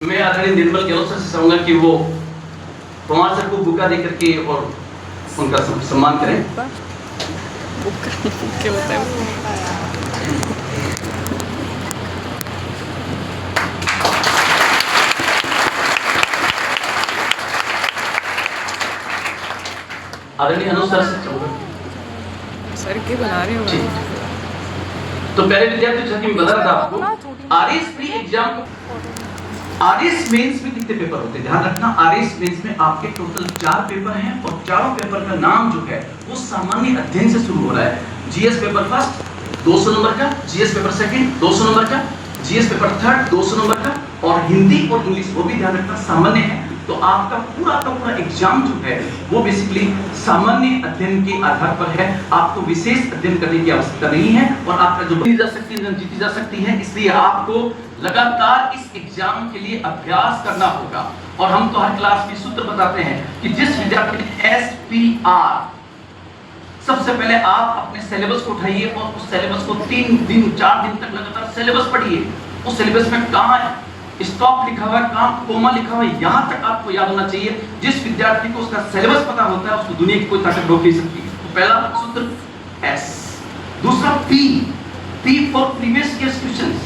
मैं आदरणीय निर्मल गेहलोत सर से चाहूंगा कि वो कुमार सर को बुका दे करके और उनका सम्मान करें। क्या होता है? आदरणीय अनुज सर से चाहूंगा। सर के बना रहे हो? तो पहले विद्यार्थी जैसा कि मैं बता रहा था आपको, RS pre exam RS mains में कितने पेपर होते हैं ध्यान रखना। आरएस मेंस में आपके टोटल 4 पेपर हैं और चारों पेपर का नाम जो है वो सामान्य अध्ययन से शुरू हो रहा है। जीएस पेपर फर्स्ट 200 नंबर का, जीएस पेपर सेकंड 200 नंबर का, जीएस पेपर थर्ड 200 नंबर का, और हिंदी और इंग्लिश वो भी ध्यान रखना सामान्य है। तो आपका पूरा का पूरा एग्जाम जो है वो बेसिकली सामान्य अध्ययन के आधार पर है। आपको विशेष अध्ययन करने की आवश्यकता नहीं है और आपका जो जीती जा सकती है, इसलिए आपको लगातार इस एग्जाम के लिए अभ्यास करना होगा। और हम तो हर क्लास में सूत्र बताते हैं कि जिस विद्यार्थी ने SPR, सबसे पहले आप अपने सिलेबस को उठाइए और उस सिलेबस को 3 दिन 4 दिन तक लगातार सिलेबस पढ़िए। उस सिलेबस में कहां स्टॉप लिखा हुआ है, कहां कोमा लिखा हुआ है, यहां तक आपको याद होना चाहिए। जिस विद्यार्थी को उसका सिलेबस पता होता है उसको दुनिया की कोई ताकत रोक नहीं सकती। तो पहला सूत्र S, दूसरा P for previous year questions.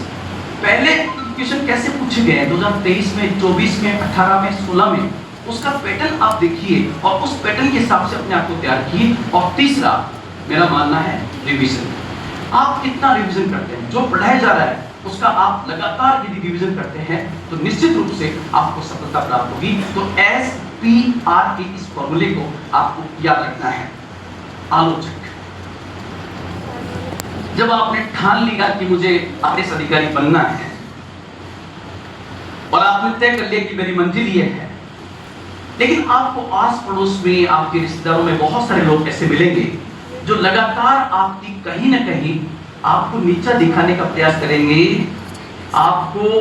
पहले क्वेश्चन कैसे पूछे गए हैं 2023 में, 24 में, 18 में, 16 में, उसका पैटर्न आप देखिए और उस पैटर्न के हिसाब से अपने आप को तैयार कीजिए। और तीसरा मेरा मानना है रिवीजन। आप कितना रिवीजन करते हैं, जो पढ़ाया जा रहा है उसका आप लगातार यदि रिवीजन करते हैं तो निश्चित रूप से आपको सफलता प्राप्त होगी। तो SPR के इस फॉर्मूले को आपको याद रखना है। आलोचक, जब आपने ठान लिया कि मुझे आदेश अधिकारी बनना है और आपने तय कर लिया कि मेरी मंजिल ये है, लेकिन आपको आस पड़ोस में, आपके रिश्तेदारों में बहुत सारे लोग ऐसे मिलेंगे जो लगातार आपकी कहीं ना कहीं आपको नीचा दिखाने का प्रयास करेंगे, आपको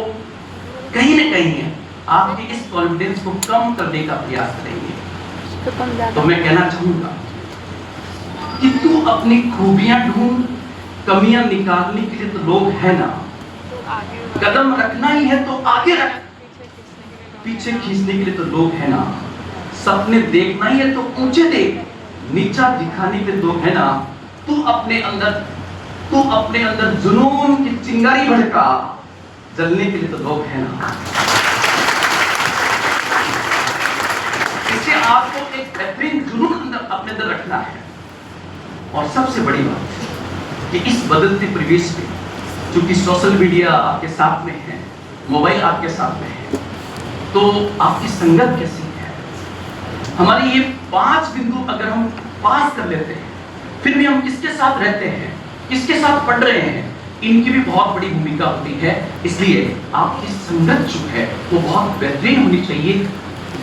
कहीं ना कहीं आपके इस कॉन्फिडेंस को कम करने का प्रयास करेंगे। तो मैं कहना चाहूंगा कि तू अपनी खूबियां ढूंढ, कमियां निकालने के लिए तो लोग है ना, कदम रखना ही है तो आगे रख, पीछे खींचने के लिए तो लोग है ना, सपने देखना ही है तो ऊंचे देख, नीचा दिखाने के लोग है ना। तू अपने अंदर जुनून की चिंगारी भड़का, जलने के लिए तो लोग है ना। इससे आपको एक बेहतरीन जुनून अपने अंदर रखना है। और सबसे बड़ी बात कि इस बदलते परिवेश में, क्योंकि सोशल मीडिया आपके साथ में है, मोबाइल आपके साथ में है, तो आपकी संगत कैसी है। हमारे ये 5 बिंदु अगर हम पास कर लेते हैं, फिर भी हम किसके साथ रहते हैं, किसके साथ पढ़ रहे हैं, इनकी भी बहुत बड़ी भूमिका होती है। इसलिए आपकी संगत जो है वो बहुत बेहतरीन होनी चाहिए।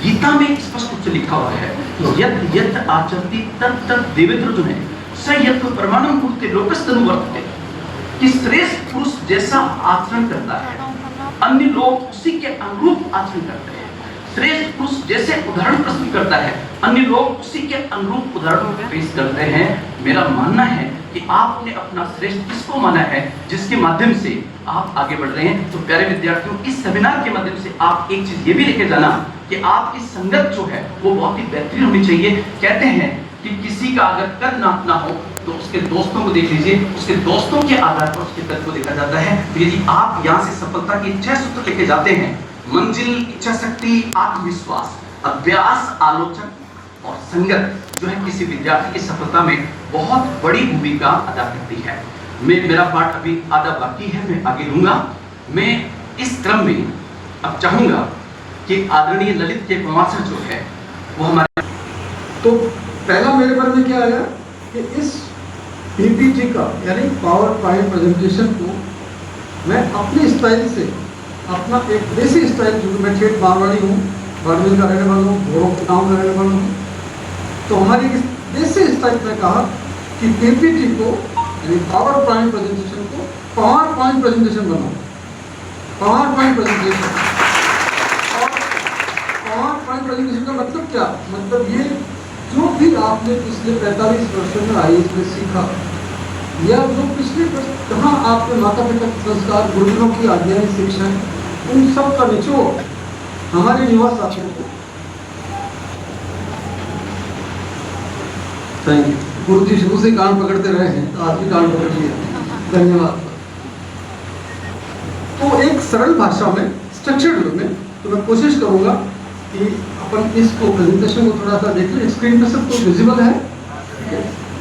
गीता में स्पष्ट रूप से लिखा हुआ है कि यत् यत् आचरति तत् तत् देवेन्द्रजुने स यत् परमाणु कुरुते लोकस्तनु वर्तते, कि श्रेष्ठ पुरुष जैसा आचरण करता है अन्य लोग उसी के अनुरूप आचरण करते हैं। श्रेष्ठ पुरुष जैसे उदाहरण प्रस्तुत करता है अन्य लोग उसी के अनुरूप उदाहरण पेश करते हैं। मेरा मानना है कि आपने अपना श्रेष्ठ किसको माना है, जिसके माध्यम से आप आगे बढ़ रहे हैं। तो प्यारे विद्यार्थियों, इस सेमिनार के माध्यम से आप एक चीज ये भी लेके जाना कि आपकी संगत जो है वो बहुत ही बेहतरीन होनी चाहिए। कहते हैं कि किसी का अगर कद नापना हो तो उसके दोस्तों को देख लीजिए, उसके दोस्तों के आधार पर उसके कद को देखा जाता है। तो यदि आप यहाँ से सफलता की 6 सूत्र लेके जाते हैं, मंजिल, इच्छा शक्ति, आत्मविश्वास, अभ्यास, आलोचक और संगत, जो है किसी विद्यार्थी की सफलता में बहुत बड़ी भूमिका अदा करती है। मेरा पाठ अभी आधा बाकी है, मैं आगे लूंगा। मैं इस क्रम में अब चाहूंगा कि आदरणीय ललित के कुमार सर जो है वो हमारे, तो पहला मेरे मन में क्या आया कि इस PPT का यानी पावर पॉइंट प्रेजेंटेशन को मैं अपनी स्टाइल से, अपना एक देसी स्टाइल, जो मैं ठेठ मारवाड़ी हूँ, बाड़मेर का रहने वाला हूँ, भोरों के गाँव का रहने वाला हूँ, तो हमारी इस देसी स्टाइल में कहा कि PPT को यानी पावर पॉइंट प्रेजेंटेशन को पावर पॉइंट प्रेजेंटेशन बनाओ। पावर पॉइंट प्रेजेंटेशन, और पावर पॉइंट प्रेजेंटेशन का मतलब क्या, मतलब ये जो भी आपने पिछले 45 वर्षों में IAS में सीखा, या जो पिछले जहाँ आपके माता पिता के संस्कार, गुरुजनों की आज्ञाएं, शिक्षा, उन सब का निचोड़ हमारे युवा साथियों को थैंक यू। गुरु जी शुरू से कान पकड़ते रहे हैं तो आज भी कान पकड़ लिया, धन्यवाद। तो एक सरल भाषा में, स्ट्रक्चर्ड वे में, तो मैं कोशिश करूंगा कि अपन इसको प्रेजेंटेशन को थोड़ा सा देख लें। स्क्रीन पे सबको विजिबल है,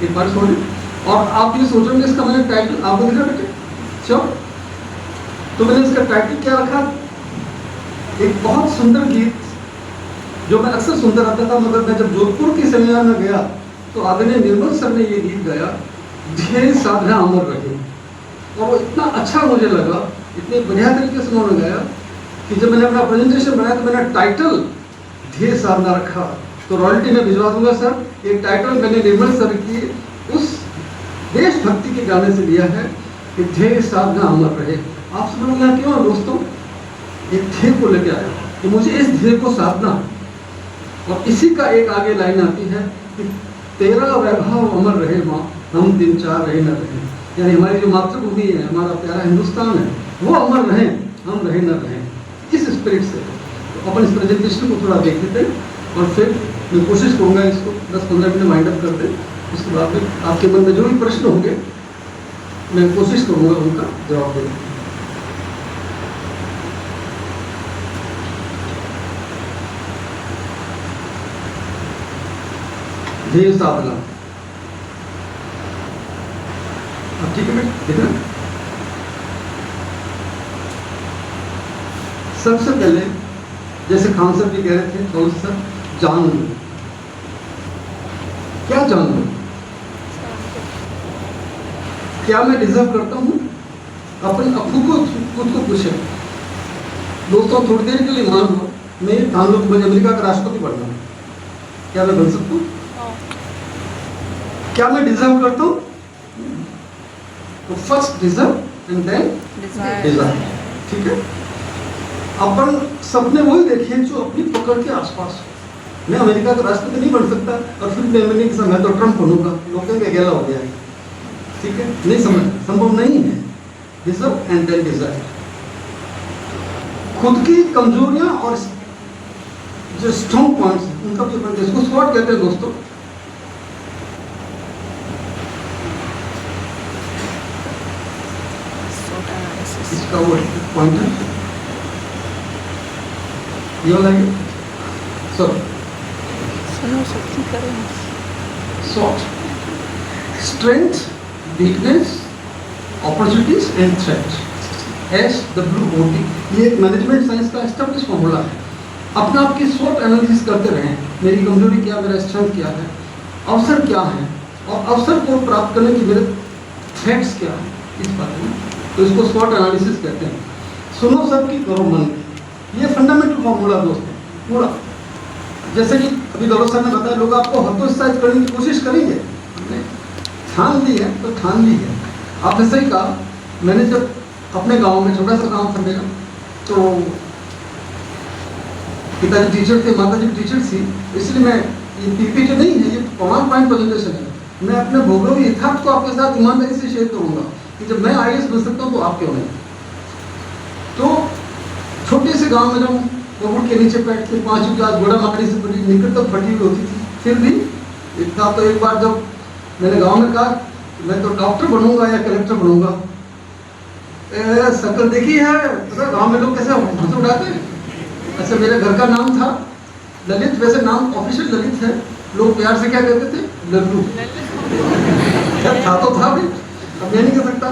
एक बार छोड़िए। और आप ये सोचेंगे इसका मैंने टाइटल आपको दिखा बेटे, श्योर? तो मैंने इसका टाइटल क्या रखा, एक बहुत सुंदर गीत जो मैं अक्सर सुनता रहता था, मगर मैं जब जोधपुर के सेमिनार में गया तो आदरणीय निर्मल सर ने ये गीत गाया, ध्येय साधना अमर रहे। और वो इतना अच्छा मुझे लगा, इतने बढ़िया तरीके से उन्होंने गाया कि जब मैंने अपना प्रेजेंटेशन बनाया तो मैंने टाइटल ध्येय साधना रखा। तो रॉयल्टी में भिजवा दूंगा सर, ये टाइटल मैंने निर्मल सर की उस देशभक्ति के गाने से लिया है कि ध्येय साधना अमर रहे। आप सब लोग यहाँ क्यों हैं दोस्तों? एक ध्येय को लेके आया कि मुझे इस ध्येय को साधना, और इसी का एक आगे लाइन आती है कि तेरा वैभव अमर रहे माँ, हम दिन चार रहे न रहे। यानी हमारी जो मातृभूमि है, हमारा प्यारा हिंदुस्तान है, वो अमर रहे, हम रहे न रहे, इस स्पिरिट से। तो अपन इस प्रेजेंटेशन को थोड़ा देख लेते हैं और फिर मैं कोशिश करूँगा इसको 10-15 मिनट वाइंड अप कर दें। उसके बाद फिर आपके मन में जो भी प्रश्न होंगे मैं कोशिश करूँगा उनका जवाब देने। ध्येय साधना, अब ठीक है देखना। सबसे पहले जैसे खान सर भी कह रहे थे, कौन सर, जान लो। क्या जान लो? क्या मैं डिजर्व करता हूं? अपन खुद को पूछे। दोस्तों थोड़ी देर के लिए मान लो मैं ठान लो कि मुझे अमेरिका का राष्ट्रपति बनना है, क्या मैं बन सकता हूँ? क्या मैं डिजर्व करता हूँ? तो first deserve and then desire, ठीक है। अपन सपने वही देखें जो अपनी पकड़ के आसपास हो। मैं अमेरिका का राष्ट्रपति नहीं बन सकता और फिर मैं समय तो ट्रम्प बनूंगा, लोग कहेंगे अकेला हो गया है, ठीक है, नहीं समझ, संभव नहीं है। Deserve and then desire. खुद की कमजोरियां और जो स्ट्रॉन्ग पॉइंट्स हैं उनका भी अपन, इसको स्वॉट कहते हैं दोस्तों। इसका वो पॉइंट है, ये वाला है sir, SWOT, strength, weakness, opportunities and threat, SWOT। ये एक मैनेजमेंट साइंस का एस्टेब्लिश फॉर्मूला है। अपना आपकी SWOT एनालिसिस करते रहें, मेरी कमजोरी क्या, मेरा स्ट्रेंथ क्या है, अवसर क्या है, और अवसर को प्राप्त करने की मेरे थ्रेट्स क्या है, इस बारे में। तो इसको SWOT एनालिसिस कहते हैं। सुनो सबकी, करो मन की, ये फंडामेंटल फॉर्मूला दोस्तों पूरा। जैसे कि अभी गौरव सर ने बताया, लोग आपको हतोत्साहित करने की कोशिश करेंगे, ठान ली है तो ठान ली है। आपने सही कहा। मैंने जब अपने गांव में, छोटा सा गांव था मेरा, तो पिताजी टीचर थे, माताजी टीचर थी, इसलिए मैं, ये पीपीटी नहीं है, ये प्रमाण पॉइंट प्रेजेंटेशन है। मैं अपने भोगवी यथार्थ को आपके साथ ईमानदारी से शेयर करूंगा कि जब मैं IAS बन सकता हूँ तो आप क्यों नहीं। तो छोटे से गांव में जब कोविड के नीचे बैठते, 5वीं क्लास घोड़ा माकड़ी से बड़ी निकट तक फटी हुई होती थी, फिर भी इतना। तो एक बार जब मैंने गांव में कहा मैं तो डॉक्टर बनूंगा या कलेक्टर बनूंगा, शक्ल देखी है, तो गांव में लोग कैसे हंस उड़ाते हैं। अच्छा, मेरे घर का नाम था ललित, वैसे नाम ऑफिशियल ललित है, लोग प्यार से क्या कहते थे, लल्लू। था तो था भी, अब ये नहीं कह सकता।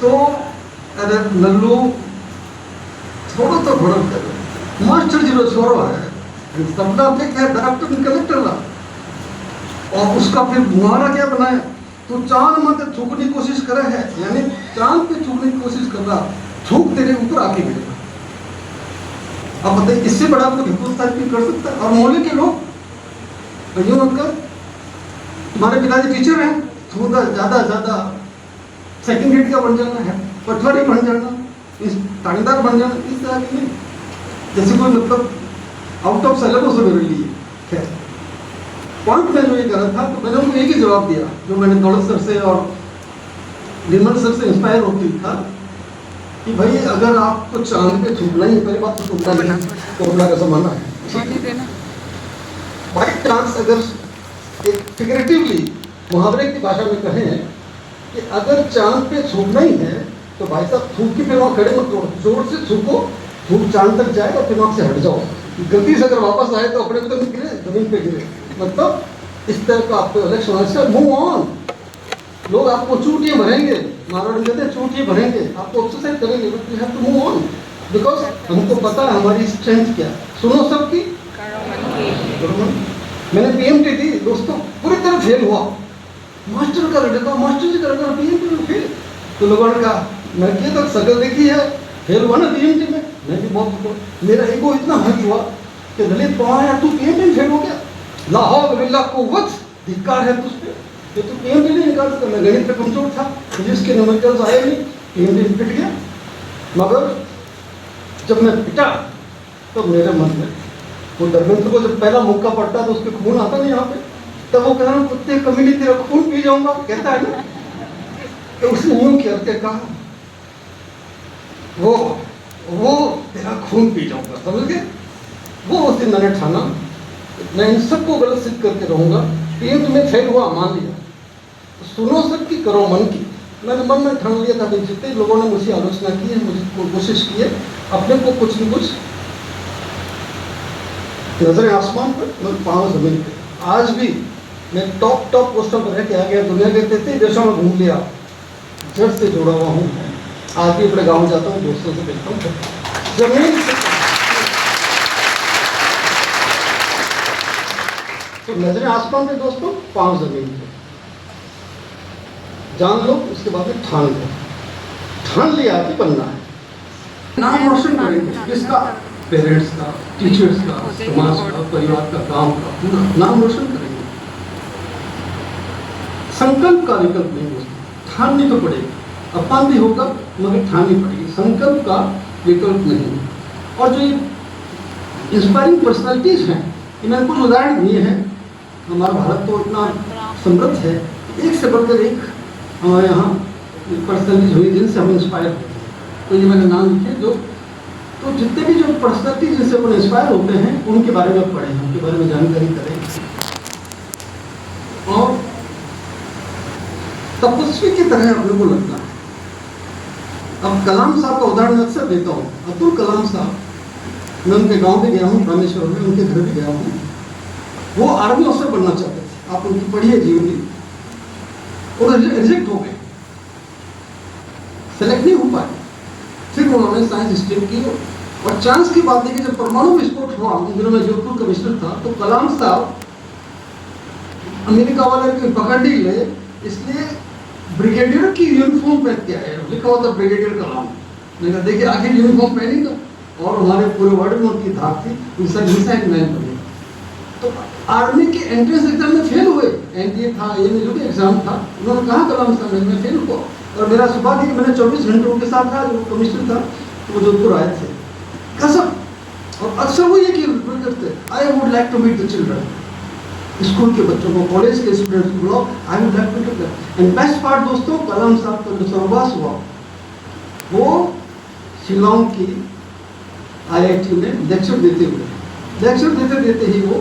तो अरे लल्लू थोड़ा तो घोड़ा कर मास्टर जी छोड़वा है, सपना देख है डॉक्टर कलेक्टर ला, और उसका फिर मुहावरा क्या बनाया, तो चांद मत थूकने की कोशिश कर रहा है, यानी चांद पे थूकने की कोशिश कर रहा, थूक तेरे ऊपर आके गिरेगा। अब बताइए इससे बड़ा आपको हिंदुस्तान भी कर सकता है। और मोहल्ले के लोग यूँ मत कर, तुम्हारे पिताजी टीचर हैं, थोड़ा ज्यादा सेकंड ग्रेड का बन जाना है, पटवारी बन जाना, इस थानेदार बन जाना, इस तरह की नहीं। जैसे कोई मतलब आउट ऑफ सिलेबस हो मेरे लिए। खैर पॉइंट में जो ये कर रहा था, तो मैंने उनको एक ही जवाब दिया जो मैंने दौलत सर से और निर्मल सर से इंस्पायर होती था कि भाई अगर आपको चांद पे थूकना ही है, पहली बात तो थूकना नहीं, कोरोना का जमाना है, पानी देना। बाई चांस अगर एक फिगरेटिवली मुहावरे की भाषा में कहें कि अगर चांद पे थूकना ही है तो भाई साहब थूक के फिर वहाँ खड़े मत करो, जोर से थूको, थूक चांद तक जाए और फिर वहाँ से हट जाओ। गलती से अगर वापस आए तो अपने को तो नहीं गिरे, जमीन पे गिरे। मतलब इस तरह का आपको इलेक्शन होना, मूव ऑन। लोग आपको चूटियाँ भरेंगे, मारवाड़ी कहते हैं चूटियाँ भरेंगे, आपको एक्सरसाइज करेंगे, but you have to move on because हमको पता है हमारी स्ट्रेंथ क्या। सुनो सबकी, मैंने पीएमटी दी दोस्तों, पूरी तरह फेल हुआ, मास्टर कर देता हूँ, मास्टर जी कर पीएमटी में फेल। तो लोगों ने कहा मैं किया तक शकल देखी है, फेल हुआ ना पीएमटी में। मैं भी बहुत, मेरा ईगो इतना हर्ट हुआ कि दलित पढ़ा तू पीएमटी में फेल हो गया, लाहौर बिल्ला कुव्वत, धिक्कार है तुझ पे, ये तो पीएमटी नहीं निकाल सकता। मैं गणित पे कमजोर था, फिजिक्स के नंबर आए नहीं, पीएमटी में पिट गया। मगर जब मैं पिटा तो मेरे मन में वो धर्मेंद्र को जब पहला मौका पड़ता है तो उसके खून आता नहीं यहाँ पे, तब वो कह रहा हूँ कुत्ते कमीने तेरा खून पी जाऊंगा, कहता है ना। तो उसने यूं करके कहा वो तेरा खून पी जाऊंगा, समझ गए। वो उस दिन मैंने ठाना मैं इन सबको गलत सिद्ध करके रहूंगा। पीएम में फेल हुआ मान लिया, तो सुनो सबकी करो मन की। मैंने मन में ठान लिया था, जितने लोगों ने मुझे आलोचना की है, मुझे कोशिश की है, अपने को कुछ न कुछ नजरें आसमान पर, मैं पाँव जमीन पे। आज भी मैं टॉप पोस्टर पर रह के आ गया, दुनिया के 33 देशों में घूम लिया, जड़ से जुड़ा हुआ हूँ। आज भी अपने गाँव जाता हूँ, दोस्तों से मिलता हूँ, जमीन से। तो नजरें आसमान पे दोस्तों, पाँव जमीन पे। जान लो, उसके बाद में ठान लिया कि बनना है। नाम रोशन करेंगे किसका? पेरेंट्स का, टीचर्स का, समाज का, परिवार का, गांव का, पूरा नाम रोशन करेंगे। संकल्प का विकल्प नहीं दोस्तों, ठाननी तो पड़ेगी, अपमान भी होगा मगर ठाननी पड़ेगी, संकल्प का विकल्प नहीं। और जो इंस्पायरिंग पर्सनालिटीज हैं, इन्हें कुछ उदाहरण दिए हैं। हमारा भारत तो इतना समृद्ध है, एक से बढ़कर एक हमारे यहाँ पर्सनालिटीज हुई जिनसे हम इंस्पायर होते हैं। तो ये मैंने नाम लिखे जो, तो जितने भी जो पर्सनालिटी जिनसे अपन इंस्पायर होते हैं उनके बारे में पढ़ें, उनके बारे में जानकारी करें। और तपस्वी की तरह अपने को लगता है। अब कलाम साहब का उदाहरण अक्सर देता हूँ। अब्दुल कलाम साहब, मैं उनके गांव भी गया हूँ, रामेश्वर में, उनके घर भी गया हूँ। वो आर्मी ऑफिसर बनना चाहते थे, आप उनकी पढ़िए जीवनी, और रिजेक्ट हो गए, सेलेक्ट नहीं हो पाए। फिर उन्होंने साइंस स्ट्रीम की, और चांस की बात है कि जब परमाणु विस्फोट हुआ, उन दिनों में जोधपुर कमिश्नर था, तो कलाम साहब अमेरिका वाले की पकड़ नहीं ले, इसलिए ब्रिगेडियर की यूनिफॉर्म पहन के आए, लिखा होता ब्रिगेडियर कलाम। मैंने देखिए आखिर यूनिफॉर्म पहनेगा, और हमारे पूरे वर्ल्ड में उनकी धाक थी, मिसाइल मैन बने। तो आर्मी के एंट्रेंस एग्जाम में फेल हुए, एनडीए था, ये जो भी एग्जाम था, उन्होंने कहा कलाम साहब में फेल हुआ। और मेरा सुबह थी कि मैंने 24 घंटे उनके साथ था, जो कमिश्नर था, तो वो जोधपुर आए थे, कसम। और अक्सर वो ये करते, I would like to meet the children, school के बच्चों को, कॉलेज के स्टूडेंट्स को बुलाओ, I would like to meet them. And best part दोस्तों, कलाम साहब का जो स्वर्गवास हुआ, वो शिलांग की IIT में लेक्चर देते ही वो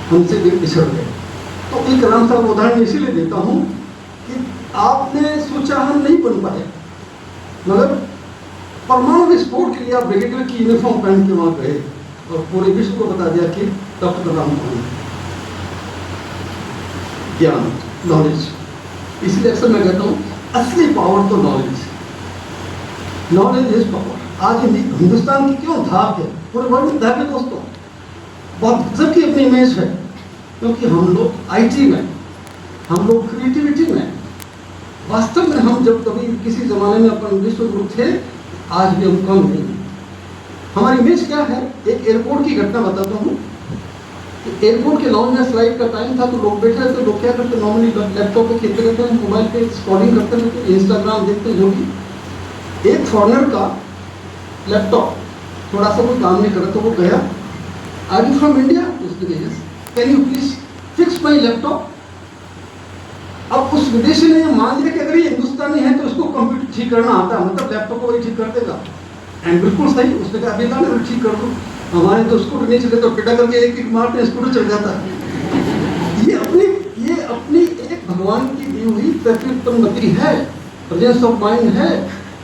हमसे भी बिछड़ गए। तो एक कलाम साहब उदाहरण इसीलिए देता हूँ कि आपने सोचा हम नहीं बन पाए, मगर परमाणु विस्फोट के लिए आप ब्रिगेडियर की यूनिफॉर्म पहन के वहां गए और पूरे विश्व को बता दिया कि डॉक्टर कलाम कौन है। ज्ञान, नॉलेज, इसलिए अक्सर मैं कहता हूँ असली पावर तो नॉलेज इज पावर। आज हिंदुस्तान की क्यों धाक है, पूरे वर्ल्ड में धाक है दोस्तों, बहुत सबकी अपनी इमेज है, क्योंकि हम लोग IT में, हम लोग क्रिएटिविटी में, वास्तव में हम जब कभी किसी जमाने में अपन विश्व गुरु थे, आज भी हम कम नहीं हैं। हमारी इमेज क्या है? एक एयरपोर्ट की घटना बताता हूँ। एयरपोर्ट के लॉन्च में फ्लाइट का टाइम था, तो लोग बैठे रहते, लोग क्या करते, नॉर्मली लैपटॉप पे खेलते रहते हैं, मोबाइल पे स्क्रॉलिंग करते रहते, इंस्टाग्राम देखते, जो भी। एक फॉरनर का लैपटॉप थोड़ा सा कोई काम नहीं कर रहा, तो वो गया, आर यू फ्रॉम इंडिया? उसने कहा yes, can you please fix my laptop? अब उस विदेशी ने मान लिया कि अगर ये हिंदुस्तानी है तो उसको कंप्यूटर ठीक करना आता है, मतलब लैपटॉप को वही ठीक कर देगा। एंड बिल्कुल सही, उसने कहा अभी लाने में ठीक कर दो। हमारे तो स्कूटर नहीं चले तो टेढ़ा करके एक एक मारते स्कूटर चल जाता है। ये अपनी एक भगवान की दी हुई प्रकृति है, प्रेजेंस ऑफ माइंड है,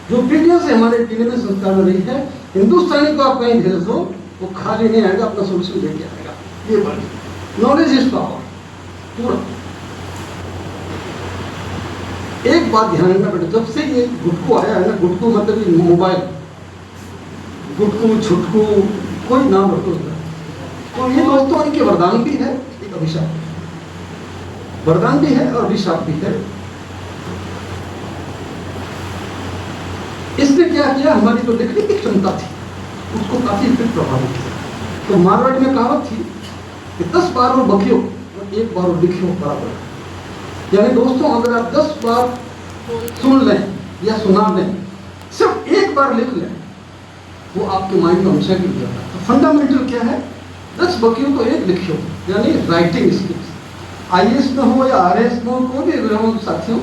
जो पीढ़ियों से हमारे पीढ़ी में संस्कार में रही है। हिंदुस्तानी को आप कहीं भेज दो वो खाली नहीं आएगा, अपना सोल्यूशन लेके आएगा। ये बात, नॉलेज इज पावर पूरा। एक बात ध्यान रखना बेटा, जब से ये गुटकू आया है ना, गुटकू मतलब ये मोबाइल, गुटकू छुटकू कोई नाम रखो, तो ये दोस्तों इनके वरदान भी है, एक अभिशाप, वरदान भी है और अभिशाप भी है। इसने क्या किया, हमारी जो लिखने की क्षमता थी उसको काफी फिर प्रभावित किया। तो मारवाड़ी में कहावत थी कि 10 बार वो बकियो और 1 बार वो लिखियो बराबर। यानी दोस्तों अगर आप 10 बार सुन लें या सुना लें, सिर्फ 1 बार लिख लें, वो आपके माइंड में हमेशा गिर जाता है। तो फंडामेंटल क्या है, 10 बकियो तो 1 लिखियो, यानी राइटिंग स्किल्स। IAS में हो या RAS में हो, कोई भी हो साथियों,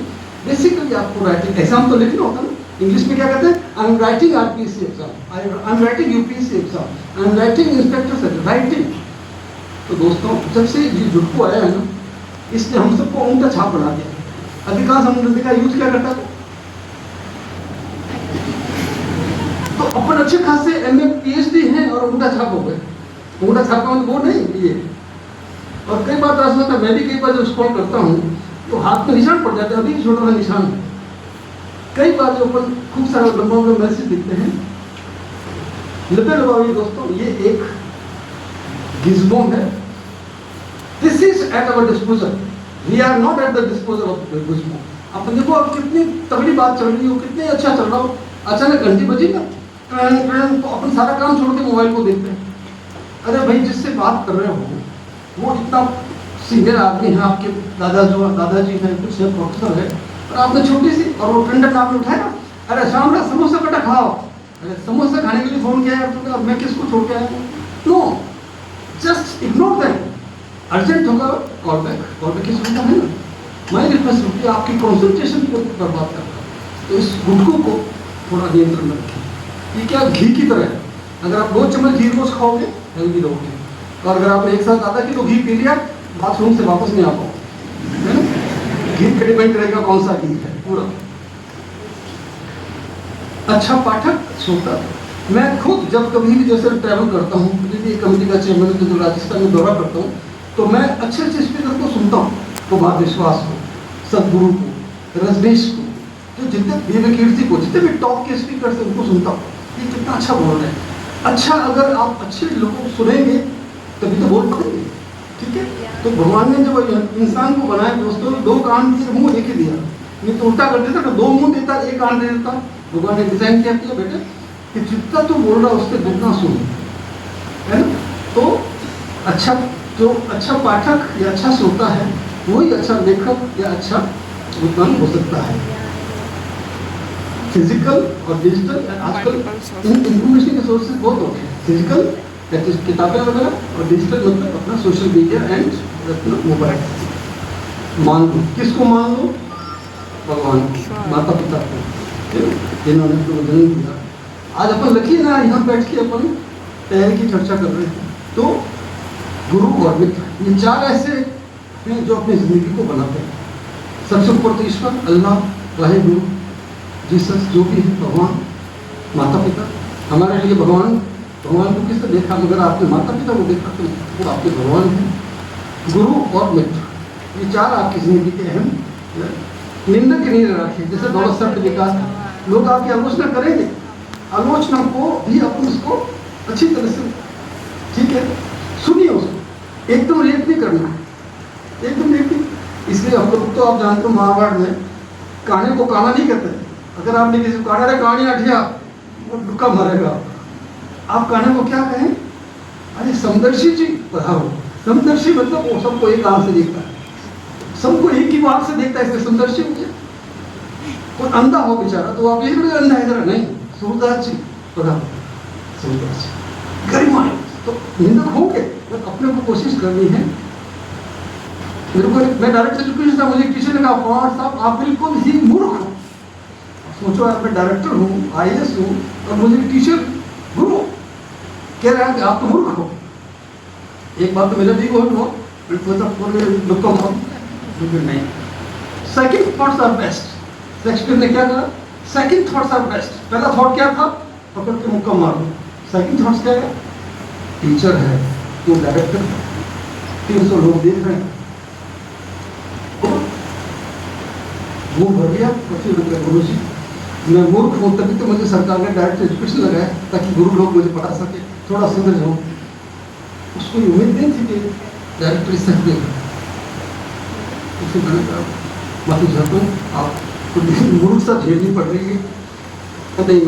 बेसिकली आपको राइटिंग, एग्जाम तो लिखना होता है ना। इंग्लिश में क्या कहते हैं, I am writing RPSC exam, I am writing UPSC exam, I am writing inspector से राइटिंग। तो दोस्तों जब से ये जुटकू आया है ना, इसने हम सबको उनका छाप बना दिया। अधिकांश हम देखा यूथ क्या करता है, तो अपन अच्छे खासे MA PhD हैं और उनका छाप हो गए। उनका छाप का वो नहीं ये। और कई बार ऐसा होता है, मैं भी कई बार जब स्क्रॉल करता हूँ तो हाथ में निशान पड़ जाते हैं, अभी छोटा सा निशान है। कई बार जो अपन खूब सारे लंबा मैसेज दिखते हैं, लिपे लुभावी दोस्तों, ये एक गिज़्मो है। This is at our disposal, we are not at the disposal of the gizmo. अब देखो अब कितनी तगड़ी बात चल रही हो, कितने अच्छा चल रहा हो, अचानक घंटी बजी ना, तो अपन सारा काम छोड़ के मोबाइल को देखते हैं। अरे भाई जिससे बात कर रहे हो वो इतना सीनियर आदमी है, आपके दादाजी हैं, कुछ है, प्रोफेसर है, और आपने छोटी सी और वो टेंडर आपने उठाया, अरे शाम रात समोसा बेटा खाओ, अरे समोसा खाने के लिए फोन किया है तो मैं किसको छोड़ के आया हूँ? No, just ignore them. Urgent होगा कॉल बैक की सुविधा है ना। मैं रिक्वेस्ट होती है आपकी कॉन्सेंट्रेशन को बर्बाद करता है। तो इस गुटकू को थोड़ा नियंत्रण में रखें। ये क्या घी की तरह है, अगर आप 2 चम्मच घी रोज खाओगे हेल्दी रहोगे, और अगर आपने एक साथ आधा किलो घी पी लिया बाथरूम से वापस नहीं आ पाओगे, है ना। घी पे डिपेंड करेगा कौन सा घी है पूरा। अच्छा पाठक श्रोता, मैं खुद जब कभी भी जैसे ट्रैवल करता हूँ, किसी कमेटी का चेयरमैन जो राजस्थान में दौरा करता हूँ, तो मैं अच्छे स्पीकर को सुनता हूँ, प्रभात विश्वास को, सदगुरु को, रजनीश को, जो जितने देवकीर्ति को, जितने भी टॉप के स्पीकर से उनको सुनता हूँ, ये कितना अच्छा बोल रहे हैं। अच्छा अगर आप अच्छे लोगों को सुनेंगे तभी तो बोल पाएंगे, ठीक है। तो भगवान ने जब इंसान को बनाया दोस्तों, 2 कान दिए, मुंह एक ही दिया, नहीं तो उल्टा कर देता तो 2 मुंह देता, 1 कान दे देता। भगवान ने डिजाइन क्या किया बेटे कि जितना तू बोल रहा उससे दुगना सुन, है ना। तो अच्छा, जो अच्छा पाठक या अच्छा श्रोता है वही अच्छा लेखक या अच्छा विद्वान हो सकता है। फिजिकल और डिजिटल आजकल इंफॉर्मेशन के सोर्सेज बहुत होते हैं। फिजिकल किताबें वगैरह और डिजिटल मतलब अपना सोशल मीडिया एंड अपना मोबाइल। मान लो, किसको मान लो? भगवान, माता पिता को, जिन्होंने आपको जन्म दिया। आज अपन लकी ना यहाँ बैठ के अपन तैयारी की चर्चा कर रहे हैं। तो गुरु और मित्र, ये 4 ऐसे हैं जो अपनी जिंदगी को बनाते हैं। सबसे ऊपर तो ईश्वर, अल्लाह, वाहिगुरु, जीसस, जो भी है, भगवान, माता पिता। हमारे लिए भगवान को किसने देखा? मगर आपके माता पिता को देखा तो वो आपके भगवान हैं। गुरु और मित्र, ये 4 आपकी जिंदगी के अहम निंदा की नींद रखिए। जैसे दौलत सर विकास, लोग आपकी आलोचना करेंगे, आलोचना को भी अपन उसको अच्छी तरह से, ठीक है, सुनिए उसको, एकदम रिएक्ट नहीं करना है, एकदम रिएक्ट नहीं। इसलिए हम लोग तो आप जानते हो महाभारत में काने को काना नहीं कहते। अगर आपने किसी को काना रे कहानी आठिया, वो दुक्का मारेगा। आप काने को क्या कहें? अरे समदर्शी जी पधारो। समदर्शी मतलब वो सबको एक आंख से देखता है, सबको एक ही आंख से देखता है, इसलिए समदर्शी हो गया। कोई अंधा हो बेचारा तो आप ये अंधा है जरा नहीं, सूरदास जी पधारो, सूरदास जी गरिमा है। तो निंदक हो के अपने को कोशिश करनी है मेरे को मैं डायरेक्ट एजुकेशन था, मुझे टीचर ने कहा पवार साहब आप बिल्कुल ही मूर्ख हो। सोचो यार, मैं डायरेक्टर हूँ, IAS हूँ, और मुझे टीचर गुरु कह रहा है कि आप तो मूर्ख हो। एक बात तो मेरा भी हुआ, बिल्कुल नहीं। Second thoughts are best. Shakespeare ने क्या कहा? Second thoughts are best. पहला थॉट क्या था? पकड़ के मुक्का मार दो। सेकंड थॉट्स क्या है? टीचर है तो डायरेक्टर है, 300 लोग देख रहे हैं, वो भर गया। गुरु जी मैं मूर्ख हूँ, तभी तो मुझे सरकार ने डायरेक्ट एजुकेशन लगाया ताकि गुरु लोग मुझे पढ़ा सके, थोड़ा सुधर जाऊँ। उसको उम्मीद नहीं थी कि डायरेक्टर इस सकते हैं। मैंने कहा माफी चाहता हूँ, आपको मूर्खता झेलनी पड़ रही है। नहीं,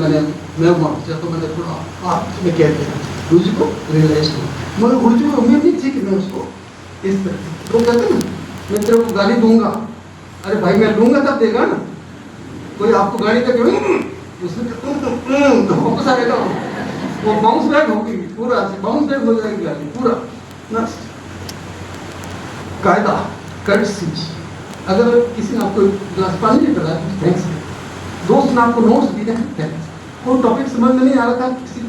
मैं माफी चाहता हूँ, मैंने थोड़ा आप में कह दिया। गुरु जी को रियलाइज हुआ, मगर गुरु जी को उम्मीद नहीं थी कि मैं उसको इस तरह, तो कहते ना मैं तेरे को गाली दूंगा। अरे भाई मैं लूंगा तब देगा ना, कोई आपको गाली देगा उसमें तो वापस आएगा, वो बाउंस बैक होगी, पूरा बाउंस बैक हो जाएगी गाली पूरा ना। कायदा कर्टसी, अगर किसी ने आपको गिलास पानी नहीं पिलाया तो थैंक्स, दोस्त ने आपको नोट्स दिए हैं थैंक्स, कोई टॉपिक समझ में नहीं आ रहा था, किसी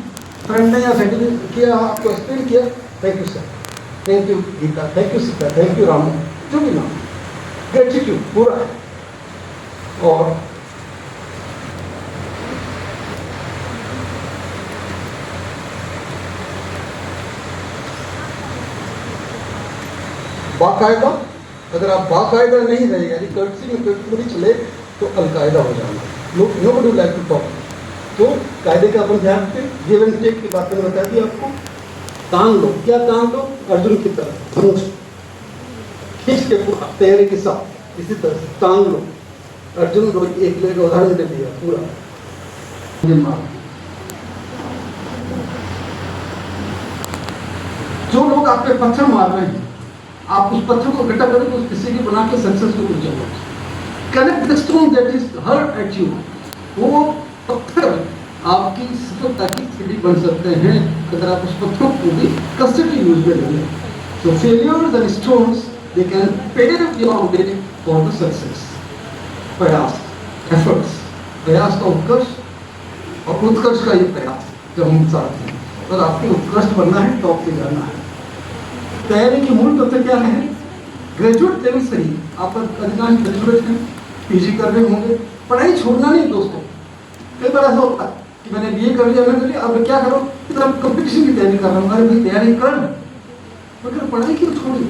फ्रेंड ने या फैकल्टी किया आपको एक्सप्लेन किया, thank you sir, thank you Geeta, thank you Sita, thank you Ramu, जो भी नाम, ग्रेटिट्यूड पूरा है। और बाकायदा, अगर आप बाकायदा नहीं रहे, यानी कर्टसी में कर्टसी नहीं चले तो अलकायदा हो जाना। Nobody like to talk. तो कायदे का अपन ध्यान रखें, गिव एंड टेक की बात मैंने बता दी आपको। तान लो, क्या तान लो? अर्जुन की तरह धनुष खींच के पूरा तैयारी के साथ इसी तरह से तान लो। अर्जुन को एक का उदाहरण दे दिया पूरा। जो लोग आप पे पत्थर मार रहे हैं, आप उस पत्थर को इकट्ठा करें तो किसी की बना के सक्सेस को पहुंच जाओगे। Connect the stone that is hurt at you. वो पत्थर आपकी सफलता की सीढ़ी बन सकते हैं अगर आप उस पत्थर को भी कंस्ट्रक्टिव यूज में लेंगे। So failures and stones they can pave your way for the success. प्रयास, एफर्ट्स, प्रयास का उत्कर्ष और उत्कर्ष का ये प्रयास जब हम साथ हैं, और आपको उत्कृष्ट बनना है, टॉप पे जाना है। तैयारी की मूल तत्व क्या है? ग्रेजुएट लेवल से ही आप अधिकांश ग्रेजुएट हैं, पीजी कर रहे होंगे, पढ़ाई छोड़ना नहीं दोस्तों। कई बार ऐसा होता है कि मैंने बीए कर लिया, मैं कर लिया, अब क्या करो, इतना कंपटीशन की तैयारी कर रहा हूँ। अरे भाई तैयारी कर, मगर पढ़ाई क्यों छोड़ी?